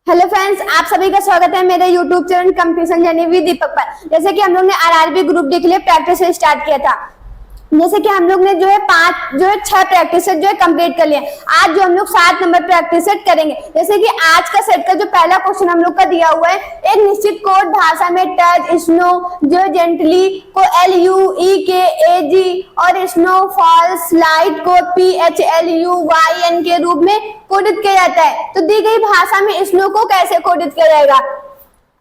Hello friends, आप सभी का स्वागत है मेरे YouTube channel competition journey with Deepak पर। जैसे कि हम लोग ने आरआरबी ग्रुप डी के लिए प्रैक्टिस स्टार्ट किया था। जैसे कि हम लोग ने छह प्रैक्टिस जो है कंप्लीट कर लिए। आज जो हम लोग 7 नंबर प्रैक्टिस सेट करेंगे। जैसे कि आज का सेट का जो पहला क्वेश्चन हम लोग का दिया हुआ है, एक निश्चित कोड भाषा में टच, स्नो जो जेंटली को LUEKAG और स्नो फॉल स्लाइड को PHLUYN के रूप में कोडित किया जाता है। तो दी गई भाषा में स्नो को कैसे कोडित किया जाएगा।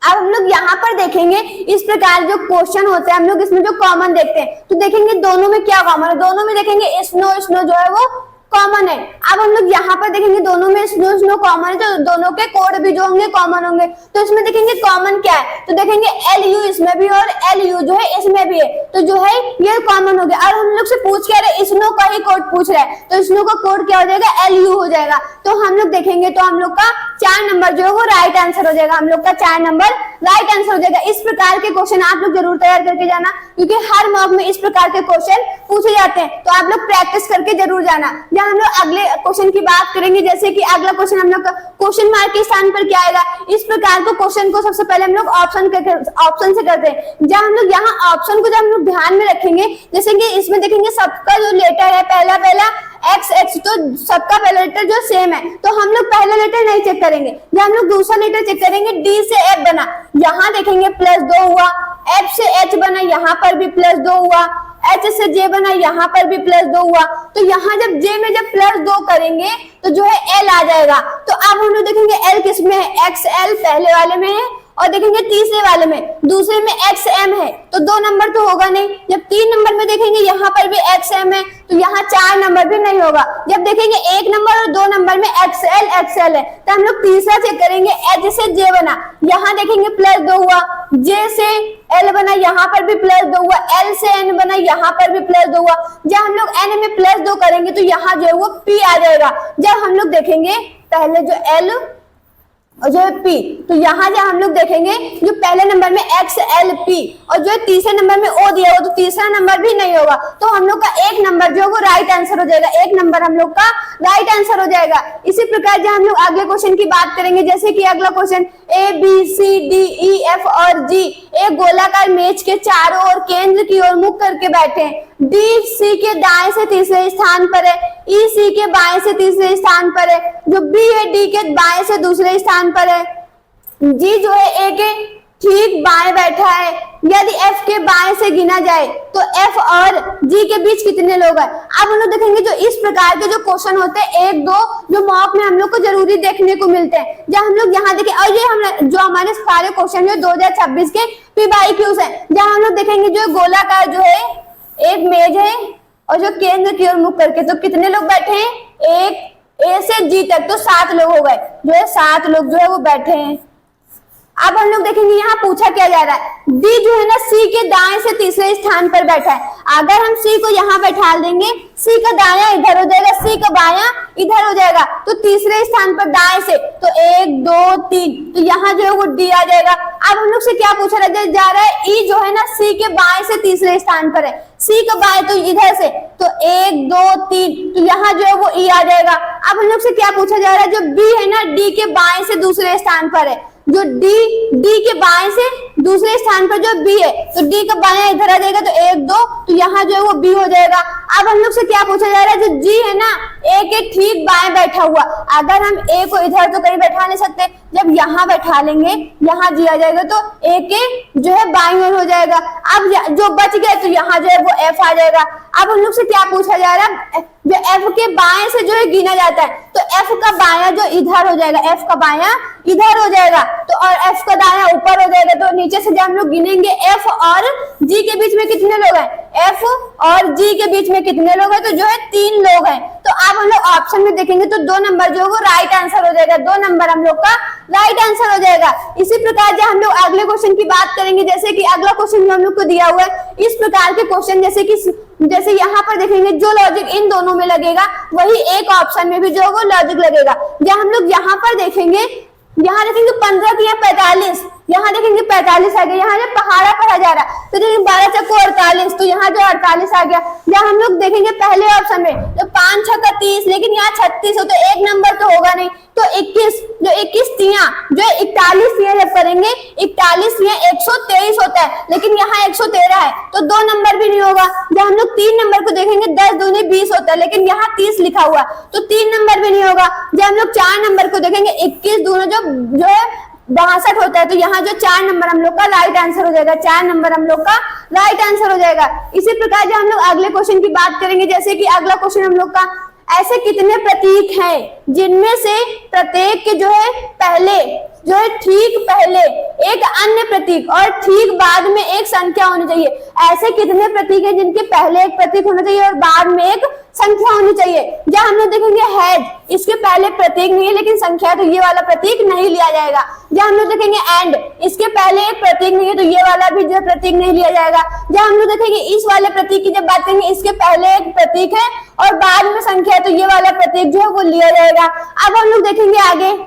अब हम लोग यहाँ पर देखेंगे इस प्रकार जो क्वेश्चन होते हैं, हम लोग इसमें जो कॉमन देखते हैं तो देखेंगे दोनों में क्या कॉमन है। दोनों में देखेंगे स्नो जो है वो कॉमन है। अब हम लोग यहाँ पर देखेंगे दोनों में स्नो कॉमन है, तो दोनों के कोड भी जो होंगे कॉमन होंगे। तो इसमें देखेंगे कॉमन क्या है, तो देखेंगे LU इसमें भी और LU जो है इसमें भी है, तो जो है ये कॉमन हो गया। और हम लोग से पूछ क्या रहे, स्नो का ही कोड पूछ रहा है, तो स्नो का कोड क्या हो जाएगा, LU हो जाएगा। तो हम लोग देखेंगे तो हम लोग का 4 नंबर जो है वो राइट आंसर हो जाएगा। हम लोग का 4 नंबर राइट आंसर हो जाएगा। इस प्रकार के क्वेश्चन आप लोग जरूर तैयार करके जाना, क्योंकि हर मॉक में इस प्रकार के क्वेश्चन पूछे जाते हैं, तो आप लोग प्रैक्टिस करके जरूर जाना। जहाँ हम लोग अगले क्वेश्चन की बात करेंगे, जैसे कि अगला क्वेश्चन हम लोग का क्वेश्चन मार्क के स्थान पर क्या आएगा। इस प्रकार को क्वेश्चन को सबसे पहले हम लोग ऑप्शन से करते हैं। जहाँ हम लोग यहाँ ऑप्शन को जब हम लोग ध्यान में रखेंगे, जैसे कि इसमें देखेंगे सबका जो लेटर है पहला XX, तो सबका पहला लेटर जो सेम है, तो हम लोग पहला लेटर नहीं चेक करेंगे। जब हम लोग दूसरा लेटर चेक करेंगे, D से F बना, यहाँ देखेंगे +2 हुआ, F से H बना, यहाँ पर भी +2 हुआ, H से J बना, यहाँ पर भी +2 हुआ। तो यहाँ जब J में जब +2 करेंगे तो जो है L आ जाएगा। तो अब हम लोग देखेंगे L किस में है, XL पहले वाले में है, और देखेंगे तीसरे वाले में, दूसरे में XM है, तो 2 नंबर तो होगा नहीं। जब 3 नंबर में देखेंगे यहाँ पर भी XM है, तो यहाँ 4 नंबर भी नहीं होगा। जब देखेंगे 1 नंबर और 2 नंबर में XL है, तो हम लोग तीसरा चेक करेंगे, H से J बना, यहाँ देखेंगे +2 हुआ, J से L बना, यहाँ पर भी +2 हुआ, L से N बना, यहाँ पर भी +2 हुआ। जब हम लोग N में +2 करेंगे तो यहाँ जो है वो P आ जाएगा। जब हम लोग देखेंगे पहले जो L और जो है P, तो यहाँ जब हम लोग देखेंगे जो पहले नंबर में XLP और जो तीसरे नंबर में O दिया हुआ, तो तीसरा नंबर भी नहीं होगा। तो हम लोग का 1 नंबर जो है वो राइट आंसर हो जाएगा। 1 नंबर हम लोग का राइट आंसर हो जाएगा। इसी प्रकार जब हम लोग अगले क्वेश्चन की बात करेंगे, जैसे कि अगला क्वेश्चन ABCDEF और G एक गोलाकार मेज के चारों ओर केंद्र की ओर मुख करके बैठे हैं। D C के दाएं से तीसरे स्थान पर है, E C के बाएं से तीसरे स्थान पर है, जो B है D के बाएं से दूसरे स्थान पर है, G जो है A के ठीक बाएं बैठा है। यदि F के बाएं से गिना जाए तो F और G के बीच कितने लोग हैं। अब हम लोग देखेंगे जो इस प्रकार के जो क्वेश्चन होते हैं 1-2 जो मॉक में हम लोग को जरूरी देखने को मिलते हैं। जब हम लोग यहाँ देखें, और ये हम जो हमारे सारे क्वेश्चन जो 2026 के PYQs हैं, जहाँ हम लोग देखेंगे जो गोलाकार जो है एक मेज है और जो केंद्र की ओर मुख करके, तो कितने लोग बैठे हैं, एक A से G तक, तो 7 लोग हो गए, जो है 7 लोग जो है वो बैठे हैं। अब हम लोग देखेंगे यहाँ पूछा क्या जा रहा है, D जो है ना C के दाएं से तीसरे स्थान पर बैठा है। अगर हम C को यहाँ बैठा देंगे, C का दायां इधर हो जाएगा, C का बायां इधर हो जाएगा, तो तीसरे स्थान पर दाएं से तो 1 2 3, तो यहाँ जो है वो D आ जाएगा। अब हम लोग से क्या पूछा जा रहा है, E जो है ना C के बाएं से तीसरे स्थान पर है, C का बाएं तो इधर से, तो 1 2 3, तो यहाँ जो है वो E आ जाएगा। अब हम लोग से क्या पूछा जा रहा है, जो B है ना D के बाएं से दूसरे स्थान पर है, जो D के बाएं से दूसरे स्थान पर जो B है, तो D का बायां इधर आ जाएगा, तो 1 2, तो यहाँ जो है वो B हो जाएगा। अब हम लोग से क्या पूछा जा रहा है, जो G है ना A के ठीक बाएं बैठा हुआ, अगर हम A को इधर तो कहीं बैठा नहीं सकते, जब यहाँ बैठा लेंगे यहाँ G आ जाएगा, तो A के जो है बाईं ओर हो जाएगा। अब जो बच गया तो यहाँ जो है वो F आ जाएगा। अब हम लोग से क्या पूछा जा रहा है, जो F के बाएं से जो है गिना जाता है, तो F का बायां जो इधर हो जाएगा, F का बायां इधर हो जाएगा, तो और F का दायां ऊपर हो जाएगा। तो नीचे से जब हम लोग गिनेंगे F और G के बीच में कितने लोग हैं, F और G के बीच में कितने लोग हैं, तो जो है 3 लोग हैं। तो अब हम लोग ऑप्शन में देखेंगे तो 2 नंबर जो है वो राइट आंसर हो जाएगा। 2 नंबर हम लोग का राइट आंसर हो जाएगा। इसी प्रकार जब हम लोग अगले क्वेश्चन की बात करेंगे, जैसे कि अगला क्वेश्चन हम लोग को दिया हुआ है, इस प्रकार के क्वेश्चन जैसे यहाँ पर देखेंगे जो लॉजिक इन दोनों में लगेगा वही एक ऑप्शन में भी जो है वो लॉजिक लगेगा। जब हम लोग यहाँ पर देखेंगे, यहाँ देखेंगे 15 की 45, यहाँ देखेंगे 45 आ गया, यहाँ जो पहाड़ा पढ़ा जा रहा है तो देखिए 12 चक्को 48, तो यहाँ जो 48 आ गया। यहाँ हम लोग देखेंगे पहले ऑप्शन में तो 5 6 का 30, लेकिन यहाँ 36 हो तो एक नंबर तो होगा नहीं, तो 21 जो 21 तिया जो 41 तिया जब करेंगे 41 तिया 123 होता है, लेकिन यहाँ 113 है तो 2 नंबर भी नहीं होगा। जब हम लोग 3 नंबर को देखेंगे 10 दूनी 20 होता है, लेकिन यहाँ 30 लिखा हुआ तो 3 नंबर भी नहीं होगा। जब हम लोग 4 नंबर को देखेंगे 21 दूना जो है 62 होता है, तो यहाँ जो 4 नंबर हम लोग का राइट आंसर हो जाएगा, 4 नंबर हम लोग का राइट आंसर हो जाएगा। इसी प्रकार जब हम लोग अगले क्वेश्चन की बात करेंगे, जैसे कि अगला क्वेश्चन हम लोग का ऐसे कितने प्रतीक हैं जिनमें से प्रत्येक के जो है पहले जो है ठीक पहले एक अन्य प्रतीक और ठीक बाद में एक संख्या होनी चाहिए। ऐसे कितने प्रतीक हैं जिनके पहले एक प्रतीक होना चाहिए और बाद में एक संख्या होनी चाहिए। जहां हम लोग देखेंगे हेड, इसके पहले प्रतीक नहीं है लेकिन संख्या, तो ये वाला प्रतीक नहीं लिया जाएगा। जहां हम लोग देखेंगे एंड, इसके पहले एक प्रतीक नहीं है तो ये वाला भी जो प्रतीक नहीं लिया जाएगा। जहां हम लोग देखेंगे इस वाले प्रतीक की जब बात करेंगे, इसके पहले एक प्रतीक है और बाद में संख्या है, तो ये वाला प्रतीक जो है वो लिया जाएगा। अब हम लोग देखेंगे आगे,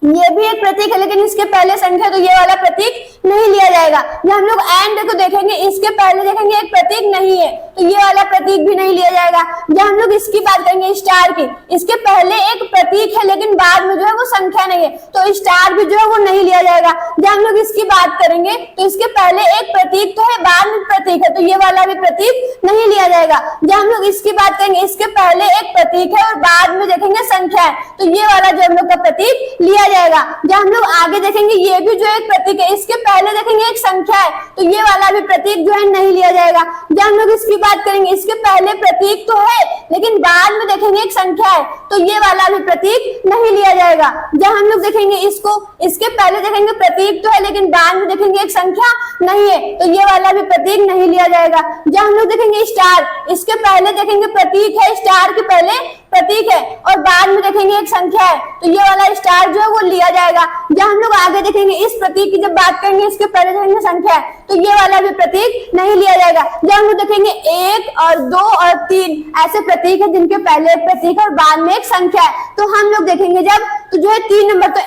ये भी एक प्रतीक है लेकिन इसके पहले संख्या, तो ये वाला प्रतीक नहीं लिया जाएगा। जब हम लोग एंड को देखेंगे, इसके पहले देखेंगे एक प्रतीक नहीं है तो ये वाला प्रतीक भी नहीं लिया जाएगा। जब हम लोग इसकी बात करेंगे स्टार की, इसके पहले एक प्रतीक है लेकिन बाद में जो है वो संख्या नहीं है तो स्टार भी जो है वो नहीं लिया जाएगा। जब हम लोग इसकी बात करेंगे तो इसके पहले एक प्रतीक तो है, बाद में प्रतीक है, तो ये वाला भी प्रतीक नहीं लिया जाएगा। जब हम लोग इसकी बात करेंगे, इसके पहले एक प्रतीक है और बाद में देखेंगे संख्या है, तो ये वाला जो हम लोग का प्रतीक लिया जाएगा। जब हम लोग आगे देखेंगे, ये भी जो एक प्रतीक है, इसके पहले देखेंगे एक संख्या है तो ये वाला भी प्रतीक जो है नहीं लिया जाएगा। जब हम लोग इसकी बात करेंगे, इसके पहले प्रतीक तो है लेकिन बाद में देखेंगे एक संख्या है तो ये वाला भी प्रतीक नहीं लिया जाएगा। जब हम लोग देखेंगे इसको, इसके पहले देखेंगे प्रतीक तो है लेकिन बाद में देखेंगे एक संख्या नहीं है तो ये वाला भी प्रतीक नहीं लिया जाएगा। जब हम लोग देखेंगे स्टार, इसके पहले देखेंगे प्रतीक है, स्टार के पहले प्रतीक है और बाद में देखेंगे एक संख्या है तो ये वाला स्टार जो है वो लिया जाएगा। जब हम लोग आगे देखेंगे, इस प्रतीक की जब बात करेंगे, इसके पहले देखेंगे संख्या है तो ये वाला भी प्रतीक नहीं लिया जाएगा। जब हम लोग देखेंगे 1 और 2 और 3 ऐसे प्रतीक है जिनके पहले एक प्रतीक और बाद में एक संख्या है, तो हम लोग देखेंगे जब तो जो है 3 नंबर, तो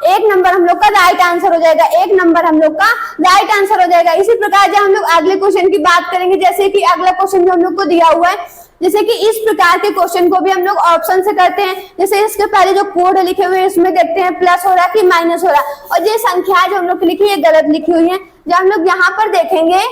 एक नंबर हम लोग का राइट आंसर हो जाएगा, एक नंबर हम लोग का राइट आंसर हो जाएगा। इसी प्रकार जब हम लोग अगले क्वेश्चन की बात करेंगे, जैसे कि अगला क्वेश्चन जो हम लोग को दिया हुआ है, जैसे कि इस प्रकार के क्वेश्चन को भी हम लोग ऑप्शन से करते हैं। जैसे इसके पहले जो कोड लिखे हुए हैं इसमें देखते हैं प्लस हो रहा है कि माइनस हो रहा है, और ये संख्या जो हम लोग लिखी है गलत लिखी हुई है। जब हम लोग यहाँ पर देखेंगे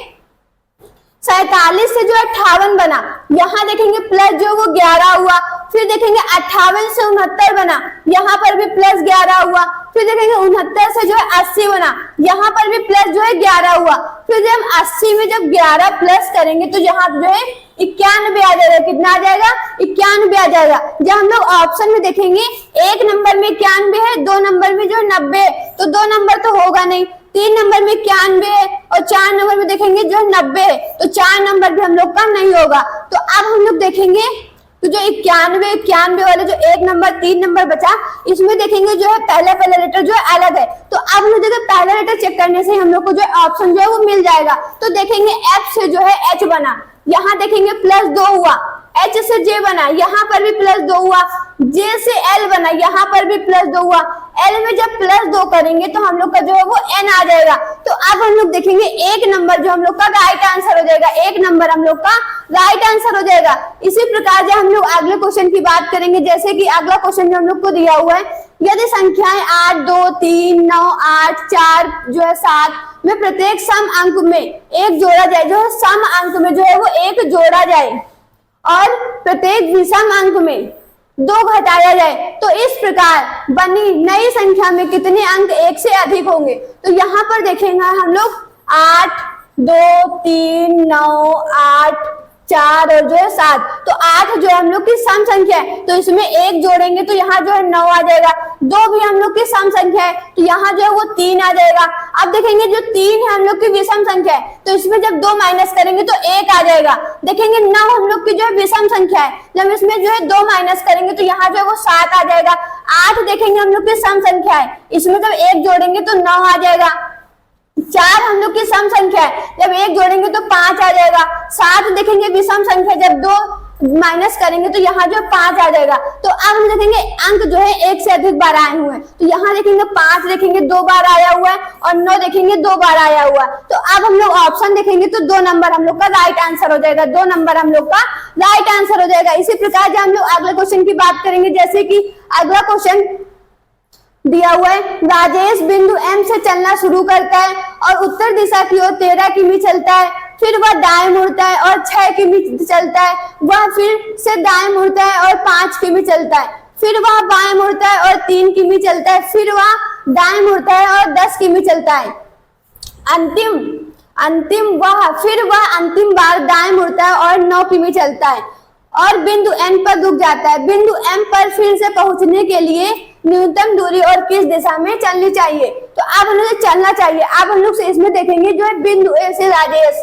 47 से जो 58 बना, यहाँ देखेंगे प्लस जो वो 11 हुआ, फिर देखेंगे 58 से 69 बना, यहाँ पर भी प्लस 11 हुआ, फिर देखेंगे 69 से जो है 80 बना, यहाँ पर भी प्लस जो है 11 हुआ, फिर जब 80 में जब 11 प्लस करेंगे तो यहाँ जो है 91 आ जाएगा। कितना आ जाएगा? 91 आ जाएगा। जब हम लोग ऑप्शन में देखेंगे, एक नंबर में 91 है, 2 नंबर में जो है 90 है, तो 2 नंबर तो होगा नहीं, 3 नंबर में 91 है और 4 नंबर में देखेंगे जो 90 है, तो 4 नंबर भी हम लोग का नहीं होगा। तो अब हम लोग देखेंगे तो जो 91 वाले जो 1 नंबर 3 नंबर बचा, इसमें देखेंगे जो है पहला लेटर जो है अलग है, तो अब हम लोग पहला लेटर चेक करने से हम लोग को जो ऑप्शन जो है वो मिल जाएगा। तो देखेंगे F से जो है H बना, यहाँ देखेंगे प्लस 2 हुआ, H से J बना, यहाँ पर भी प्लस 2 हुआ, J से L बना, यहाँ पर भी प्लस 2 हुआ, L में जब प्लस 2 करेंगे तो हम लोग का जो है वो N आ जाएगा। तो अब हम लोग देखेंगे एक नंबर जो हम लोग का राइट आंसर हो जाएगा, एक नंबर हम लोग का राइट आंसर हो जाएगा। इसी प्रकार जब हम लोग अगले क्वेश्चन की बात करेंगे, जैसे कि अगला क्वेश्चन जो हम लोग को दिया हुआ है, यदि संख्याएं 8, 2, 3, 9, 8, 4 जो है 7 में प्रत्येक सम अंक में एक जोड़ा जाए, जो सम अंक में जो है वो एक जोड़ा जाए और प्रत्येक विषम अंक में 2 घटाया जाए, तो इस प्रकार बनी नई संख्या में कितने अंक 1 से अधिक होंगे। तो यहाँ पर देखेंगे हम लोग 8, 2, 3, 9, 8, 4 और जो है 7, तो 8 जो हम लोग की सम संख्या है तो इसमें 1 जोड़ेंगे तो यहाँ जो है 9 आ जाएगा। 2 भी हम लोग की सम संख्या है तो यहाँ जो है वो 3 आ जाएगा। अब देखेंगे जो 3 है हम लोग की विषम संख्या है तो इसमें जब 2 माइनस करेंगे तो 1 आ जाएगा। देखेंगे 9 हम लोग की जो है विषम संख्या है, जब इसमें जो है 2 माइनस करेंगे तो यहाँ जो है वो 7 आ जाएगा। 8 देखेंगे हम लोग की सम संख्या है, इसमें जब 1 जोड़ेंगे तो 9 आ जाएगा। 4 हम लोग की सम संख्या है, जब 1 जोड़ेंगे तो 5 आ जाएगा। 7 देखेंगे विषम संख्या, जब 2 माइनस करेंगे तो यहाँ जो 5 आ जाएगा। तो अब हम देखेंगे अंक जो है 1 से अधिक बार आए हुए हैं, तो यहाँ देखेंगे 5 देखेंगे 2 बार आया हुआ है और 9 देखेंगे 2 बार आया हुआ है। तो अब हम लोग ऑप्शन देखेंगे तो 2 नंबर हम लोग का राइट आंसर हो जाएगा, 2 नंबर हम लोग का राइट आंसर हो जाएगा। इसी प्रकार जब हम लोग अगले क्वेश्चन की बात करेंगे, जैसे कि अगला क्वेश्चन दिया हुआ है, राजेश बिंदु M से चलना शुरू करता है और उत्तर दिशा की ओर 13 किमी चलता है, फिर वह दाएं मुड़ता है और 6 किमी चलता है, वह फिर से दाएं मुड़ता है और 5 किमी चलता है, फिर वह बाएं मुड़ता है और 3 किमी चलता है, फिर वह दाएं मुड़ता है और 10 किमी चलता है। फिर वह अंतिम बार दाएं मुड़ता है और 9 किमी चलता है और बिंदु N पर रुक जाता है। बिंदु M पर फिर से पहुंचने के लिए न्यूनतम दूरी और किस दिशा में चलनी चाहिए? तो अब हम लोग चलना चाहिए। अब हम लोग से इसमें देखेंगे जो है बिंदु A से राजेश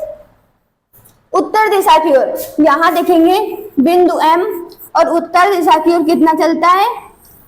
उत्तर दिशा की ओर, यहाँ देखेंगे बिंदु M और उत्तर दिशा की ओर कितना चलता है?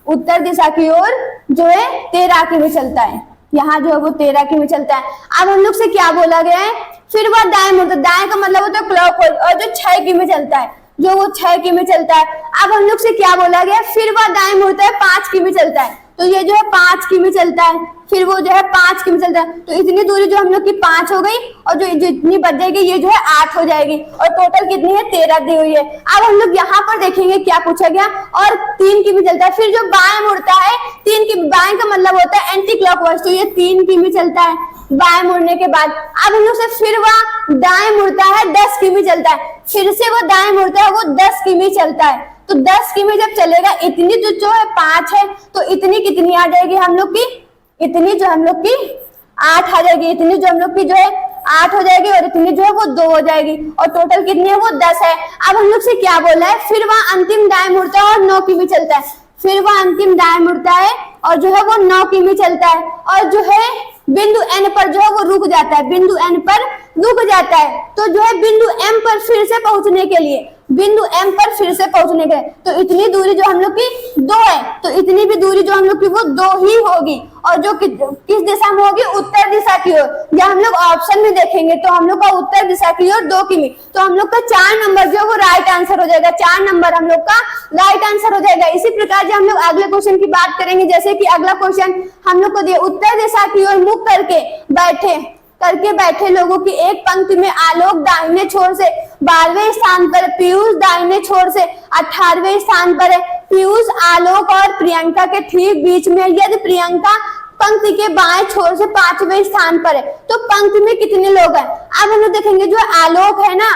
उत्तर दिशा की ओर जो है 13 किमी चलता है, यहाँ जो है वो 13 किमी चलता है। अब हम लोग से क्या बोला गया है? फिर वह दाएं मुड़ता है, दाएं का मतलब होता है क्लॉकवाइज, और जो 6 किमी चलता है, जो वो 6 किमी चलता है। अब हम लोग से क्या बोला गया? फिर वह दाएं मुड़ता है 5 किमी चलता है, तो ये जो है 5 किमी चलता है, फिर वो जो है 5 किमी चलता है। तो इतनी दूरी जो हम लोग की 5 हो गई और जो इतनी बच जाएगी ये जो है 8 हो जाएगी और टोटल कितनी है? 13 दी हुई है। अब हम लोग यहाँ पर देखेंगे क्या पूछा गया, और 3 किमी चलता है, फिर जो बाएं मुड़ता है 3 किमी, बाएं का मतलब होता है एंटी क्लॉकवाइज, तो ये 3 किमी चलता है बाएं मुड़ने के बाद। अब हम लोग से फिर वह दाएं मुड़ता है 10 किमी चलता है, फिर से वो दाएं मुड़ता है वो 10 किमी चलता है। तो 10 किमी जब चलेगा, इतनी जो है 5 है, तो इतनी कितनी आ जाएगी हम लोग की? इतनी जो हम लोग की 8 आ जाएगी, इतनी जो हम लोग की जो है 8 हो जाएगी और इतनी जो है वो 2 हो जाएगी और टोटल कितनी है? वो 10 है। अब हम लोग से क्या बोला है? फिर वह अंतिम दाएं मुड़ता है और 9 किमी चलता है, फिर वह अंतिम दाएं मुड़ता है और जो है वो 9 किमी चलता है और जो है बिंदु N पर जो है वो रुक जाता है, बिंदु N पर रुक जाता है। तो जो है बिंदु M पर फिर से पहुंचने के लिए, बिंदु M पर फिर से पहुंचने के लिए, तो इतनी दूरी जो हम लोग की 2 है, तो इतनी भी दूरी जो हम लोग की वो 2 ही होगी और जो किस दिशा में होगी? उत्तर दिशा की ओर। जब हम लोग ऑप्शन में देखेंगे तो हम लोग का उत्तर दिशा की ओर 2 किमी, तो हम लोग का 4 नंबर जो है वो राइट आंसर हो जाएगा, 4 नंबर हम लोग का राइट आंसर हो जाएगा। इसी प्रकार जब हम लोग अगले क्वेश्चन की बात करेंगे, जैसे कि अगला क्वेश्चन हम लोग को दिया, उत्तर दिशा की ओर मुख करके बैठे लोगों की एक पंक्ति में आलोक दाहिने छोर से 12वें स्थान पर, पीयूष दाहिने छोर से 18वें स्थान पर है। पीयूष, आलोक और प्रियंका के ठीक बीच में, यदि प्रियंका पंक्ति के बाएं छोर से 5वें स्थान पर है, तो पंक्ति में कितने लोग हैं? अब हम लोग देखेंगे जो आलोक है ना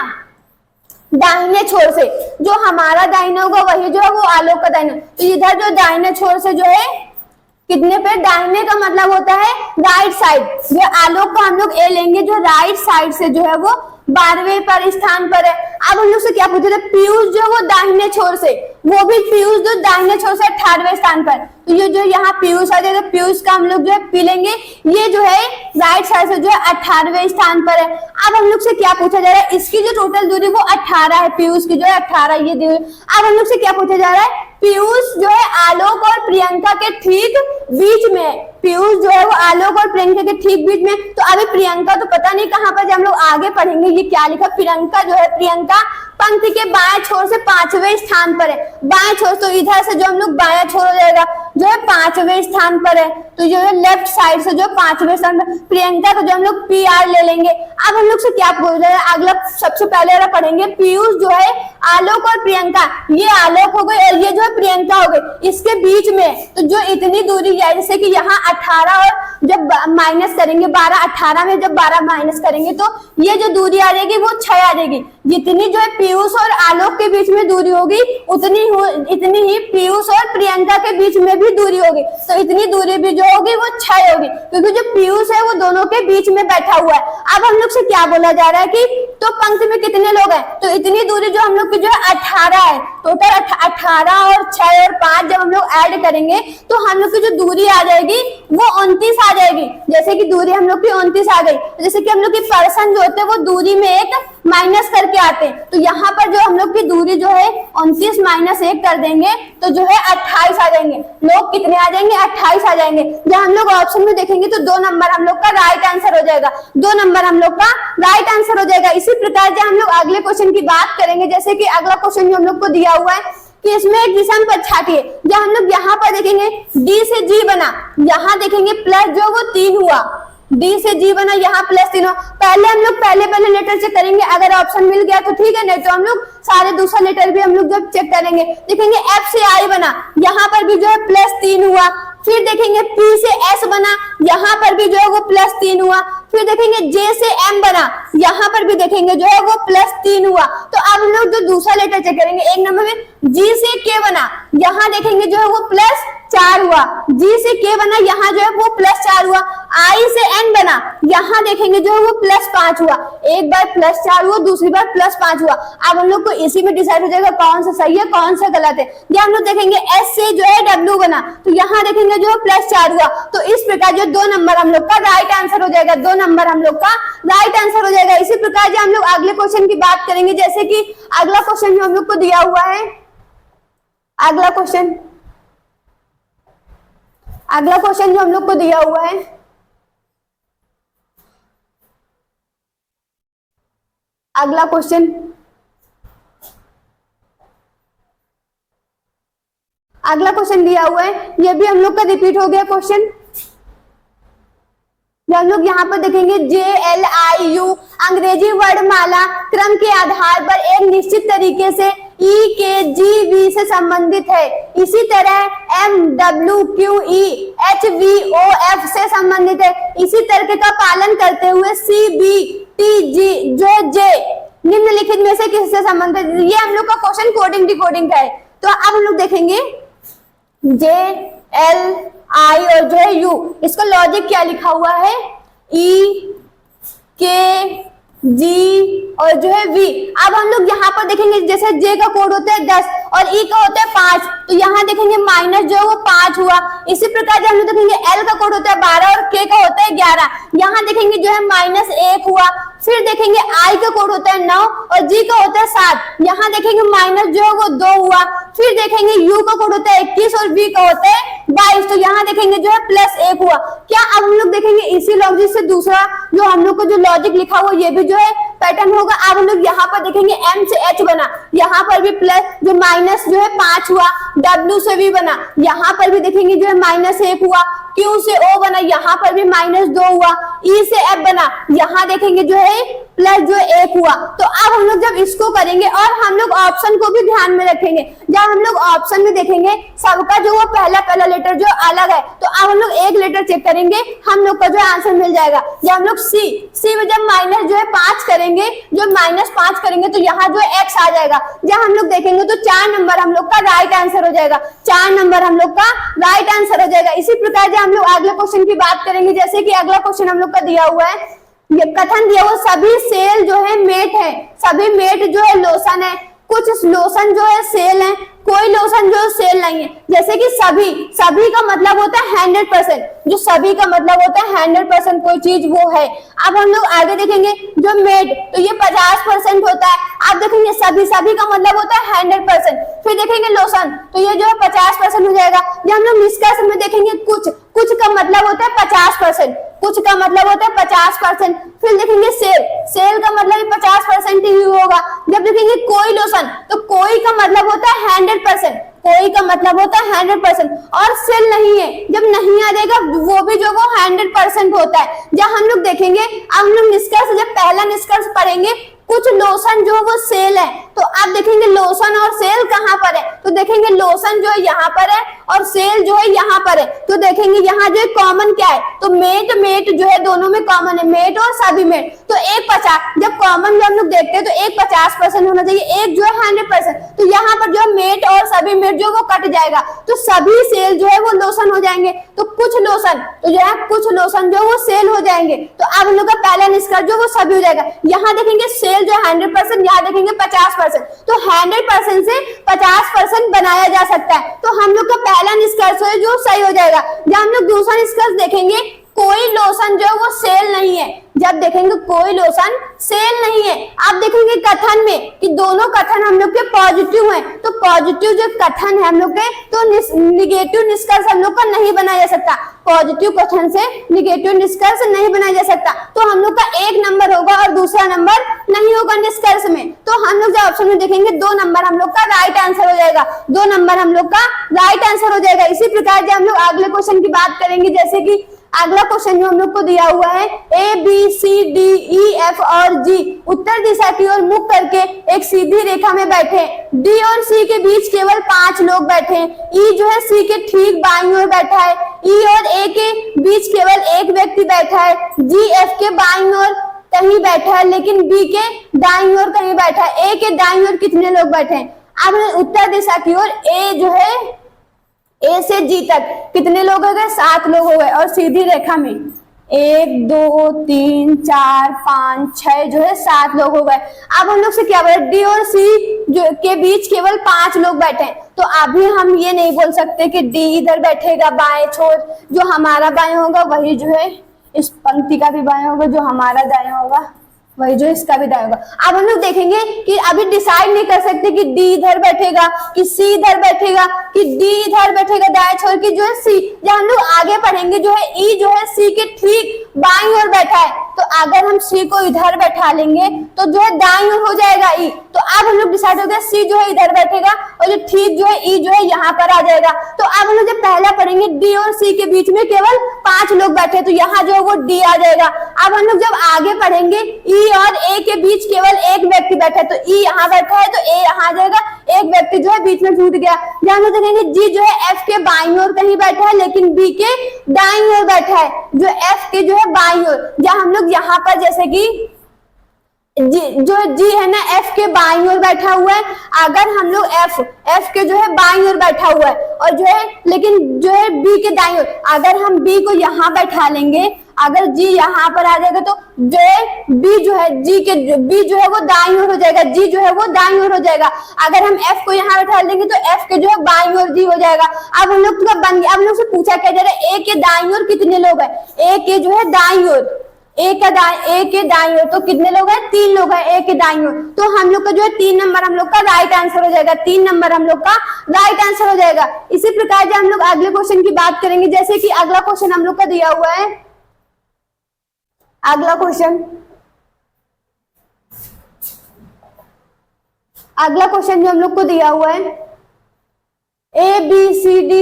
दाहिने छोर से, जो हमारा दाहिना होगा वही जो है वो आलोक का दाहिना, तो इधर जो दाहिने छोर से जो है कितने पे? दाहिने का मतलब होता है राइट साइड, जो आलोक को हम लोग ए लेंगे, जो राइट साइड से जो है वो 12वें पर स्थान पर है। अब हम लोग से क्या पूछे थे? पीयूष जो वो दाहिने छोर से, वो भी पीयूष जो दाहिने छोर से 18वें स्थान पर, तो ये जो यहाँ पीयूष आ जाएगा, पीयूष का हम लोग जो है पी लेंगे, ये जो है राइट साइड से जो है 18वें स्थान पर है। अब हम लोग से क्या पूछा जा रहा है? इसकी जो टोटल दूरी वो 18 है, पीयूष की जो है 18 ये दी हुई। अब हम लोग से क्या पूछा जा रहा है? पीयूष जो है आलोक और प्रियंका के ठीक बीच में, पीयूष जो है वो आलोक और प्रियंका के ठीक बीच में, तो अभी प्रियंका तो पता नहीं कहाँ पर, जब हम लोग आगे पढ़ेंगे ये क्या लिखा, प्रियंका जो है, प्रियंका पंक्ति के बाएं छोर से 5वें स्थान पर है, बाएं छोर, तो इधर से जो हम लोग बायां छोर हो जाएगा जो है 5वें स्थान पर है, तो जो है लेफ्ट साइड से जो 5वें स्थान पर प्रियंका को जो हम लोग PR ले लेंगे। अब हम लोग से क्या पूछ रहे हैं? अगला सबसे पहले वाला पढ़ेंगे, पीयूष जो है आलोक और प्रियंका, ये आलोक हो गई और ये जो है प्रियंका हो गई, इसके बीच में तो जो इतनी दूरी है, जैसे कि यहाँ 18 और जब माइनस करेंगे 12, 18 में जब 12 माइनस करेंगे तो ये जो दूरी आ जाएगी वो 6 आ जाएगी। जितनी जो है पीयूष और आलोक के बीच में दूरी होगी इतनी ही पीयूष और प्रियंका के बीच में भी दूरी होगी, तो इतनी दूरी भी जो होगी वो 6 होगी, क्योंकि जो पीयूष है वो दोनों के बीच में बैठा हुआ है। अब हम लोग से क्या बोला जा रहा है कि तो पंक्ति में कितने लोग हैं? तो इतनी दूरी जो हम लोग की जो है 18 है, टोटल 18 और 6 और 5 जब हम लोग ऐड करेंगे तो हम लोग की जो दूरी आ जाएगी वो 29 आ जाएगी। जैसे कि दूरी हम लोग की 29 आ गई, जैसे कि हम लोग की पर्सन जो होते हैं वो दूरी में एक माइनस करके आते हैं, तो यहाँ पर जो हम लोग की दूरी जो है 29 माइनस 1 कर देंगे तो जो है 28 आ जाएंगे। लोग कितने आ जाएंगे? 28 आ जाएंगे। जब हम लोग ऑप्शन में देखेंगे तो 2 नंबर हम लोग का राइट आंसर हो जाएगा, 2 नंबर हम लोग का राइट आंसर हो जाएगा। इसी प्रकार जब हम लोग अगले क्वेश्चन की बात करेंगे, जैसे कि अगला क्वेश्चन जो हम लोग को दिया हुआ है कि इसमें एक विषम पक्षाटी है, जब हम लोग यहाँ पर देखेंगे डी से जी बना, यहाँ देखेंगे प्लस जो वो 3 हुआ, डी से जी बना, यहाँ प्लस 3 हुआ। पहले हम लोग पहले लेटर चेक करेंगे, अगर ऑप्शन मिल गया तो ठीक है, नहीं तो हम लोग सारे दूसरा लेटर भी हम लोग जब चेक करेंगे देखेंगे एफ से आई बना, यहाँ पर भी जो है प्लस 3 हुआ। फिर देखेंगे पी से एस बना, यहाँ पर भी जो है वो प्लस 3 हुआ। फिर देखेंगे जे से एम बना, यहाँ पर भी देखेंगे जो है वो प्लस 3 हुआ। तो अब हम लोग जो दूसरा लेटर चेक करेंगे, एक नंबर में जी से के बना, यहाँ देखेंगे जो है वो प्लस 4 हुआ। जी से के बना, यहाँ जो है वो प्लस 4 हुआ। आई से एन बना, यहाँ देखेंगे जो है वो प्लस 5 हुआ। एक बार प्लस 4 हुआ, दूसरी बार प्लस 5 हुआ। अब हम लोग को इसी में डिसाइड हो जाएगा कौन सा सही है कौन सा गलत है। जब हम लोग देखेंगे एस से जो है डब्ल्यू बना, तो यहाँ देखेंगे जो है प्लस 4 हुआ। तो इस प्रकार जो 2 नंबर हम लोग का राइट आंसर हो जाएगा, 2 नंबर हम लोग का राइट आंसर हो जाएगा। इसी प्रकार जो हम लोग अगले क्वेश्चन की बात करेंगे, जैसे कि अगला क्वेश्चन जो हम लोग को दिया हुआ है, अगला क्वेश्चन जो हम लोग को दिया हुआ है, अगला क्वेश्चन दिया हुआ है, ये भी हम लोग का रिपीट हो गया क्वेश्चन। जो हम लोग यहाँ पर देखेंगे JLIU अंग्रेजी वर्णमाला क्रम के आधार पर एक निश्चित तरीके से EKGV से संबंधित है। इसी तरह MWQEHVOF से संबंधित है। इसी तर्क का पालन करते हुए CBTG जो J निम्नलिखित में से किससे संबंधित है? ये हम लोग का क्वेश्चन कोडिंग डिकोडिंग का है। तो अब हम लोग देखेंगे JLI और जो है U, इसका लॉजिक क्या लिखा हुआ है? EKG और जो है V। अब हम लोग यहाँ पर देखेंगे जैसे J का कोड होता है 10 और E का होता है 5, तो यहाँ देखेंगे माइनस जो है वो 5 हुआ। इसी प्रकार जब हम लोग देखेंगे L का कोड होता है 12 और K का होता है 11, यहाँ देखेंगे जो है माइनस 1 हुआ। फिर देखेंगे I का कोड होता है 9 और G का होता है 7, यहाँ देखेंगे माइनस जो है वो 2 हुआ। फिर देखेंगे U का कोड होता है 21 और V का होता है 22, तो यहाँ देखेंगे जो है प्लस 1 हुआ। क्या अब हम लोग देखेंगे इसी लॉजिक से दूसरा जो हम लोग को जो लॉजिक लिखा हुआ ये भी जो है पैटर्न होगा। अब हम लोग यहाँ पर देखेंगे M से H बना, यहाँ पर भी प्लस जो माइनस जो है 5 हुआ। W से V बना, यहाँ पर भी देखेंगे जो है माइनस 1 हुआ। Q से O बना, यहाँ पर भी माइनस 2 हुआ। E से F बना, यहाँ देखेंगे जो है प्लस जो 1 हुआ। तो अब हम लोग जब इसको करेंगे और हम लोग ऑप्शन को भी ध्यान में रखेंगे, जब हम लोग ऑप्शन में देखेंगे सबका जो वो पहला लेटर जो अलग है, तो अब हम लोग एक लेटर चेक करेंगे, हम लोग का जो आंसर मिल जाएगा। जब हम लोग C में जब माइनस जो है 5 करेंगे, जो माइनस 5 करेंगे तो यहाँ जो है X आ जाएगा। जब हम लोग देखेंगे तो 4 नंबर हम लोग का राइट आंसर हो जाएगा, 4 नंबर हम लोग का राइट आंसर हो जाएगा। इसी प्रकार जब हम लोग अगले क्वेश्चन की बात करेंगे, जैसे कि अगला क्वेश्चन हम लोग का दिया हुआ है, ये कथन दिया हुआ सभी सेल जो है मेट है, सभी मेट जो है लोशन है, कुछ लोशन जो है सेल है, कोई लोशन जो सेल नहीं है। जैसे कि सभी का मतलब होता है 100%, जो सभी का मतलब होता है 100% कोई चीज वो है। अब हम लोग आगे देखेंगे जो मेड, तो ये 50% होता है। आप देखेंगे सभी का मतलब होता है 100%। फिर देखेंगे लोशन, तो ये जो है 50% हो जाएगा। जब हम लोग निष्कर्ष में देखेंगे कुछ का मतलब होता है 50%, कुछ का मतलब होता है 50%। फिर देखेंगे सेल का मतलब 50% ही होगा। जब देखेंगे कोई लोशन, तो कोई का मतलब होता है 100%, कोई का मतलब होता है 100%। और सेल नहीं है, जब नहीं आ जाएगा वो भी जो वो 100% होता है। जब हम लोग देखेंगे, अब हम लोग निष्कर्ष, जब पहला निष्कर्ष पढ़ेंगे, कुछ लोशन जो वो सेल है, तो आप देखेंगे लोशन और सेल कहाँ पर है, तो देखेंगे लोशन जो है यहाँ पर है और सेल जो है यहाँ पर है। तो देखेंगे यहाँ जो है कॉमन क्या है, तो मेट जो है दोनों में कॉमन है, मेट और सभी मेट। तो एक 50, जब कॉमन जब हम लोग देखते हैं तो एक 50% होना चाहिए, एक जो है 100%। तो यहाँ पर जो मेट और सभी मेट जो वो कट जाएगा, तो सभी सेल जो है वो लोशन हो जाएंगे। तो कुछ लोशन, तो जो है कुछ लोशन जो वो सेल हो जाएंगे। तो अब हम लोग का पहला निष्कर्ष जो वो सभी हो जाएगा। यहाँ देखेंगे सेल सेल जो 100%, यहाँ देखेंगे 50%, तो 100% से 50% बनाया जा सकता है। तो हम लोग का पहला निष्कर्ष है जो सही हो जाएगा। जब हम लोग दूसरा निष्कर्ष देखेंगे, कोई लोशन जो वो सेल नहीं है, जब देखेंगे कोई लोशन सेल नहीं है, आप देखेंगे कथन में कि दोनों कथन हम लोग के पॉजिटिव हैं, तो पॉजिटिव जो कथन है हम लोग के, तो निगेटिव निष्कर्ष हम लोग का नहीं बनाया जा सकता। पॉजिटिव कथन से निगेटिव निष्कर्ष नहीं बनाया जा सकता, तो हम लोग का 1 नंबर होगा और दूसरा नंबर नहीं होगा निष्कर्ष में। तो हम लोग जब ऑप्शन में देखेंगे 2 नंबर हम लोग का राइट आंसर हो जाएगा, 2 नंबर हम लोग का राइट आंसर हो जाएगा। इसी प्रकार जब हम लोग अगले क्वेश्चन की बात करेंगे, जैसे कि अगला क्वेश्चन जो हम लोग को दिया हुआ है, A B C D E F और जी उत्तर दिशा की ओर मुख करके एक सीधी रेखा में बैठे। डी और सी के बीच केवल 5 लोग बैठे। ई जो है सी के ठीक बाईं ओर बैठा है। ई और ए के बीच केवल एक व्यक्ति बैठा है। जी एफ के बाईं ओर कहीं बैठा है, लेकिन बी के दाईं ओर कहीं बैठा है। ए के दाईं ओर कितने लोग बैठे हैं? अब उत्तर दिशा की ओर ए जो है ए से जी तक कितने लोग हो गए? 7 लोग हो गए। और सीधी रेखा में 1 2 3 4 5 6 जो है 7 लोग हो गए। अब हम लोग से क्या बोले? डी और सी जो के बीच केवल 5 लोग बैठे। तो अभी हम ये नहीं बोल सकते कि डी इधर बैठेगा बाएं छोर, जो हमारा बाएं होगा वही जो है इस पंक्ति का भी बाएं होगा, जो हमारा दायां होगा वही जो इसका भी दाएं होगा। अब हम लोग देखेंगे कि अभी डिसाइड नहीं कर सकते कि डी इधर बैठेगा कि सी इधर बैठेगा कि डी इधर बैठेगा दाएं छोर की जो है सी। जब हम लोग आगे पढ़ेंगे जो है ई जो है सी के ठीक बाईं ओर बैठा है, तो अगर हम सी को इधर बैठा लेंगे तो जो है दाईं ओर हो जाएगा ई। तो अब हम लोग डिसाइड हो गया सी जो है इधर बैठेगा और जो ठीक जो है ई जो है यहाँ पर आ जाएगा। तो अब हम लोग जब पहला पढ़ेंगे डी और सी के बीच में केवल 5 लोग बैठे, तो यहाँ जो है वो डी आ जाएगा। अब हम लोग जब आगे पढ़ेंगे ई और ए के बीच केवल एक व्यक्ति बैठा है, तो ई यहाँ बैठा है तो ए यहाँ आ जाएगा, एक व्यक्ति जो है बीच में छूट गया। जहाँ हम देखेंगे जी जो है एफ के बाईं ओर कहीं बैठा है, लेकिन बी के दाईं ओर बैठा है, जो एफ के जो है बाईं ओर। जहाँ हम लोग यहाँ पर जैसे कि जी जो जी है ना एफ के बाईं ओर बैठा हुआ है, अगर हम लोग एफ के जो है बाईं ओर बैठा हुआ है और जो है लेकिन जो है बी के दाईं ओर, अगर हम बी को यहाँ बैठा लेंगे, अगर जी यहाँ पर आ जाएगा तो जो है बी जो है जी के बी जो है वो दाईं ओर हो जाएगा, जी जो है वो दाईं ओर हो जाएगा। अगर हम एफ को यहाँ बैठा देंगे तो एफ के जो है बाईं ओर जी हो जाएगा। अब हम लोग बन गया। अब हम लोग से पूछा क्या जा रहा है? ए के दाईं ओर कितने लोग हैं? ए के जो है दाईं ओर, ए के दाईं ओर तो कितने लोग हैं? 3 लोग हैं ए के दाईं ओर। तो हम लोग का जो है 3 नंबर हम लोग का राइट आंसर हो जाएगा, 3 नंबर हम लोग का राइट आंसर हो जाएगा। इसी प्रकार जब हम लोग अगले क्वेश्चन की बात करेंगे, जैसे कि अगला क्वेश्चन हम लोग का दिया हुआ है, अगला क्वेश्चन जो हम लोग को दिया हुआ है, A B C D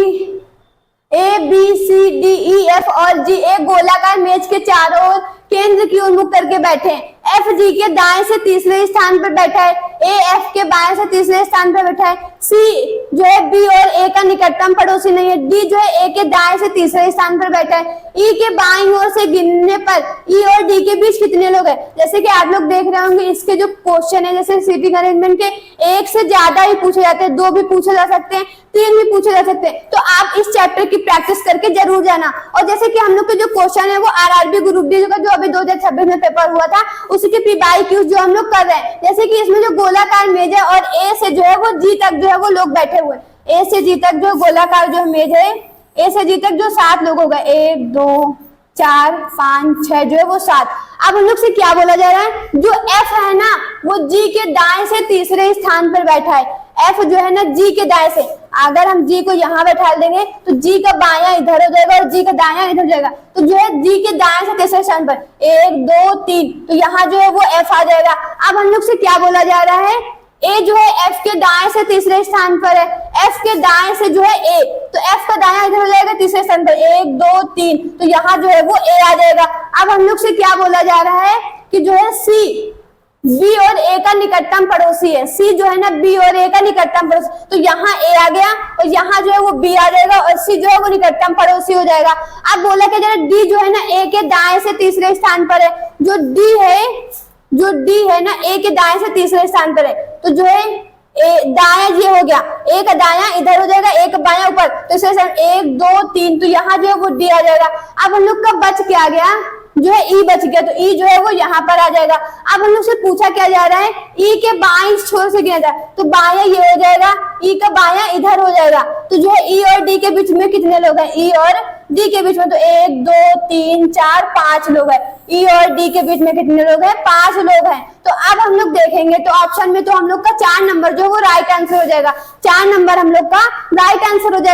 E F और जी एक गोलाकार मेज के चारों ओर केंद्र की ओर मुख करके बैठे हैं। एफ जी के दाएं से तीसरे स्थान पर बैठा है, ए एफ के बाएं से तीसरे स्थान पर बैठा है, सी जो है बी और ए का निकटतम पड़ोसी नहीं है, डी जो है ए के दाएं से तीसरे स्थान पर बैठा है। ई के बाईं ओर से गिनने पर ई और डी के बीच कितने लोग हैं? जैसे कि आप लोग देख रहे होंगे इसके जो क्वेश्चन है, जैसे सीटिंग अरेंजमेंट के 1 से ज्यादा ही पूछे जाते हैं, 2 भी पूछे जा सकते हैं, 3 भी पूछे जा सकते हैं। तो आप इस चैप्टर की प्रैक्टिस करके जरूर जाना। और जैसे कि हम लोग के जो क्वेश्चन है वो आरआरबी ग्रुप डी का जो अभी 2026 में पेपर हुआ था उसी के PYQs जो हम लोग कर रहे हैं। जैसे कि इसमें जो गोलाकार मेज है और ए से जो है वो जी तक जो है वो लोग बैठे हुए, ए से जी तक जो गोलाकार जो मेज है, ए से जी तक जो 7 लोग हो गए, 1 2 4 5 6 जो है वो 7। अब हम लोग से क्या बोला जा रहा है? जो एफ है ना वो जी के दाएं से तीसरे स्थान पर बैठा है। एफ जो है ना जी के दाएं से, अगर हम जी को यहाँ बैठा देंगे तो जी का बायां इधर हो जाएगा और जी का दायां इधर जाएगा, तो जो है जी के दाएं से तीसरे स्थान पर 1 2 3, तो यहाँ जो है वो एफ आ जाएगा। अब हम लोग से क्या बोला जा रहा है? ए जो है एफ के दाएं से तीसरे स्थान पर है, एफ के दाएं से जो है ए, तो एफ का दायां इधर हो जाएगा तीसरे स्थान पर 1 2 3, तो यहाँ जो है वो ए आ जाएगा। अब हम लोग से क्या बोला जा रहा है कि जो है सी बी और ए का निकटतम पड़ोसी है, सी जो है ना बी और ए का निकटतम पड़ोसी, तो यहाँ ए आ गया और यहाँ जो है वो बी आ जाएगा और सी जो है वो निकटतम पड़ोसी हो जाएगा। अब बोला क्या जा रहा है? डी जो है ना ए के दाएं से तीसरे स्थान पर है, जो डी है ना ए के दाएं से तीसरे स्थान पर है, तो जो है दायां ये हो गया, एक दायां इधर हो जाएगा, एक बायां ऊपर, तो इसे 1 2 3, तो यहाँ जो है वो डी आ जाएगा। अब हम लोग का बच क्या गया? जो है ई बच गया, तो ई जो है वो यहाँ पर आ जाएगा। अब हम लोग से पूछा क्या जा रहा है, ई के बाएं छोर से गिना जाए, तो बायां ये हो जाएगा, ई का बायां इधर हो जाएगा। तो जो है ई और डी के बीच में कितने लोग हैं, ई और डी के बीच में तो 1 2 3 4 5 लोग हैं। ई और डी के बीच में कितने लोग हैं, 5 लोग हैं। तो अब हम लोग देखेंगे तो ऑप्शन में तो हम लोग का 4 नंबर जो वो राइट आंसर हो जाएगा, 4 नंबर हम लोग का राइट आंसर हो जाएगा।